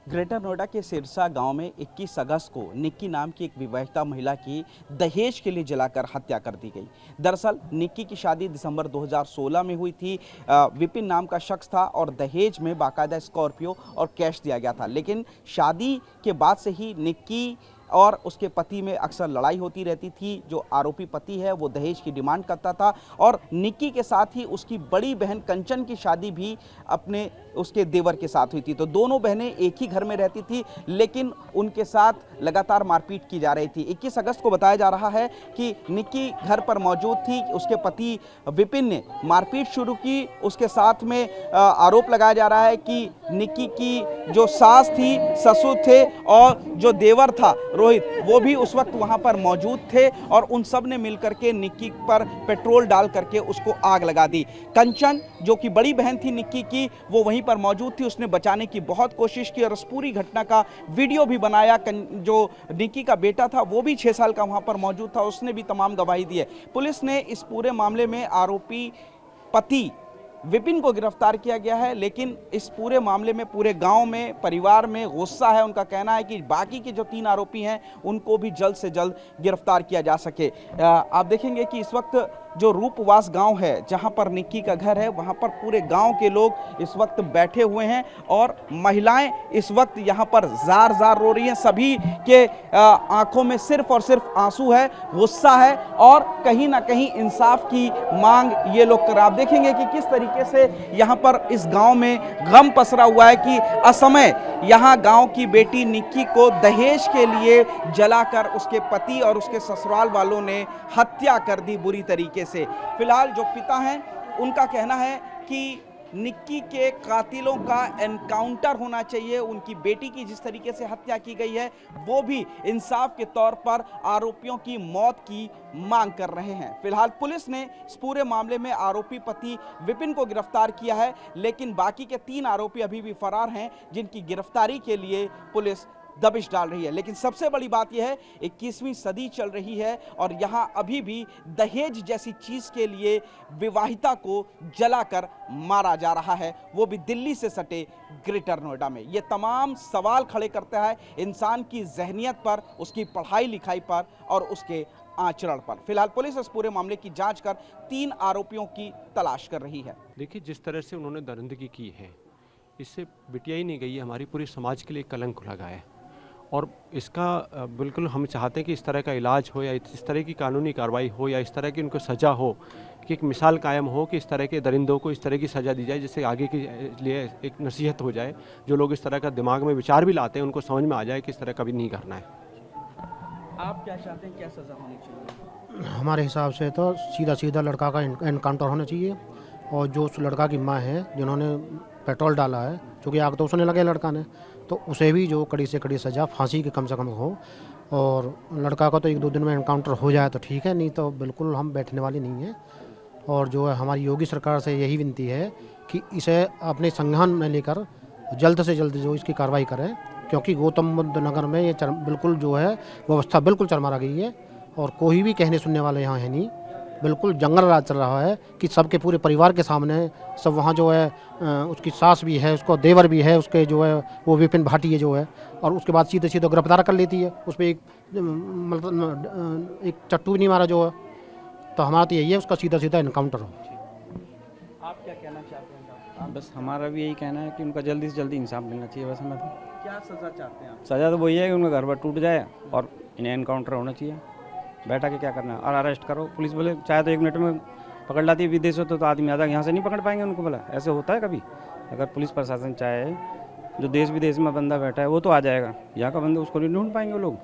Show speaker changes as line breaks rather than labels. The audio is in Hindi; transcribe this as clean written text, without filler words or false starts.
ग्रेटर नोएडा के सिरसा गांव में 21 अगस्त को निक्की नाम की एक विवाहिता महिला की दहेज के लिए जलाकर हत्या कर दी गई। दरअसल निक्की की शादी दिसंबर 2016 में हुई थी। विपिन नाम का शख्स था और दहेज में बाकायदा स्कॉर्पियो और कैश दिया गया था। लेकिन शादी के बाद से ही निक्की और उसके पति में अक्सर लड़ाई होती रहती थी। जो आरोपी पति है वो दहेज की डिमांड करता था और निक्की के साथ ही उसकी बड़ी बहन कंचन की शादी भी अपने उसके देवर के साथ हुई थी। तो दोनों बहनें एक ही घर में रहती थी, लेकिन उनके साथ लगातार मारपीट की जा रही थी। 21 अगस्त को बताया जा रहा है कि निक्की घर पर मौजूद थी। उसके पति विपिन ने मारपीट शुरू की। उसके साथ में आरोप लगाया जा रहा है कि निक्की की जो सास थी, ससुर थे और जो देवर था रोहित, वो भी उस वक्त वहां पर मौजूद थे और उन सब ने मिलकर के निक्की पर पेट्रोल डाल करके उसको आग लगा दी। कंचन जो कि बड़ी बहन थी निक्की की, वो वहीं पर मौजूद थी। उसने बचाने की बहुत कोशिश की और उस पूरी घटना का वीडियो भी बनाया। जो निक्की का बेटा था वो भी 6 साल का वहां पर मौजूद था, उसने भी तमाम गवाही दी है। पुलिस ने इस पूरे मामले में आरोपी पति विपिन को गिरफ्तार किया गया है। लेकिन इस पूरे मामले में पूरे गांव में, परिवार में गुस्सा है। उनका कहना है कि बाकी के जो 3 आरोपी हैं उनको भी जल्द से जल्द गिरफ्तार किया जा सके। आप देखेंगे कि इस वक्त जो रूपवास गांव है जहां पर निक्की का घर है, वहां पर पूरे गांव के लोग इस वक्त बैठे हुए हैं और महिलाएं इस वक्त यहां पर जार जार रो रही हैं। सभी के आंखों में सिर्फ और सिर्फ आंसू है, गुस्सा है और कहीं ना कहीं इंसाफ की मांग ये लोग कर। आप देखेंगे कि किस तरीके से यहां पर इस गांव में गम पसरा हुआ है कि असमय यहां गांव की बेटी निक्की को दहेज के लिए जलाकर उसके पति और उसके ससुराल वालों ने हत्या कर दी बुरी तरीके से। फिलहाल जो पिता हैं उनका कहना है कि निक्की के कातिलों का एनकाउंटर होना चाहिए। उनकी बेटी की जिस तरीके से हत्या की गई है वो भी इंसाफ के तौर पर आरोपियों की मौत की मांग कर रहे हैं। फिलहाल पुलिस ने इस पूरे मामले में आरोपी पति विपिन को गिरफ्तार किया है, लेकिन बाकी के 3 आरोपी अभी भी फरार हैं, जिनकी गिरफ्तारी के लिए पुलिस दबिश डाल रही है। लेकिन सबसे बड़ी बात यह है 21वीं सदी चल रही है और यहां अभी भी दहेज जैसी चीज के लिए विवाहिता को जलाकर मारा जा रहा है, वो भी दिल्ली से सटे ग्रेटर नोएडा में। ये तमाम सवाल खड़े करता है इंसान की जहनियत पर, उसकी पढ़ाई लिखाई पर और उसके आचरण पर। फिलहाल पुलिस इस पूरे मामले की जांच कर 3 आरोपियों की तलाश कर रही है।
देखिए, जिस तरह से उन्होंने दरिंदगी की है, इससे बिटिया ही नहीं गई है, हमारी पूरी समाज के लिए कलंक लगा है। और इसका बिल्कुल हम चाहते हैं कि इस तरह का इलाज हो या इस तरह की कानूनी कार्रवाई हो या इस तरह की उनको सज़ा हो कि एक मिसाल कायम हो कि इस तरह के दरिंदों को इस तरह की सज़ा दी जाए, जिससे आगे के लिए एक नसीहत हो जाए। जो लोग इस तरह का दिमाग में विचार भी लाते हैं उनको समझ में आ जाए कि इस तरह कभी नहीं करना है।
आप क्या चाहते हैं, क्या सज़ा होनी चाहिए?
हमारे हिसाब से तो सीधा सीधा लड़का का एनकाउंटर होना चाहिए। और जो उस लड़का की माँ है जिन्होंने पेट्रोल डाला है, चूँकि आग तो उसने लगे लड़का ने, तो उसे भी जो कड़ी से कड़ी सज़ा फांसी की कम से कम हो। और लड़का का तो 1-2 दिन में एनकाउंटर हो जाए तो ठीक है, नहीं तो बिल्कुल हम बैठने वाली नहीं है। और जो है हमारी योगी सरकार से यही विनती है कि इसे अपने संज्ञान में लेकर जल्द से जल्द जो इसकी कार्रवाई करें, क्योंकि गौतम बुद्ध नगर में ये बिल्कुल जो है व्यवस्था बिल्कुल चरमरा गई है और कोई भी कहने सुनने वाले यहाँ है नहीं। बिल्कुल जंगल राज चल रहा है कि सबके पूरे परिवार के सामने सब वहाँ जो है उसकी सास भी है, उसको देवर भी है, उसके जो है वो विपिन भाटिया जो है, और उसके बाद सीधे सीधे गिरफ्तार कर लेती है। उस पर एक मतलब एक चट्टू भी नहीं मारा जो है। तो हमारा तो यही है उसका सीधा सीधा इनकाउंटर हो।
आप क्या कहना चाहते हैं?
बस हमारा भी यही कहना है कि उनका जल्दी से जल्दी इंसाफ मिलना चाहिए। बस हमें तो
क्या सज़ा चाहते हैं आप?
सज़ा तो वही है कि उनका घर पर टूट जाए और इन्हें एनकाउंटर होना चाहिए। बैठा के क्या करना है, और अरेस्ट करो। पुलिस बोले चाहे तो 1 मिनट में पकड़ लाती है, विदेश हो तो आदमी आधा यहाँ से नहीं पकड़ पाएंगे उनको। बोला ऐसे होता है कभी? अगर पुलिस प्रशासन चाहे, जो देश विदेश में बंदा बैठा है वो तो आ जाएगा, यहाँ का बंदा उसको नहीं ढूंढ पाएंगे वो लोग।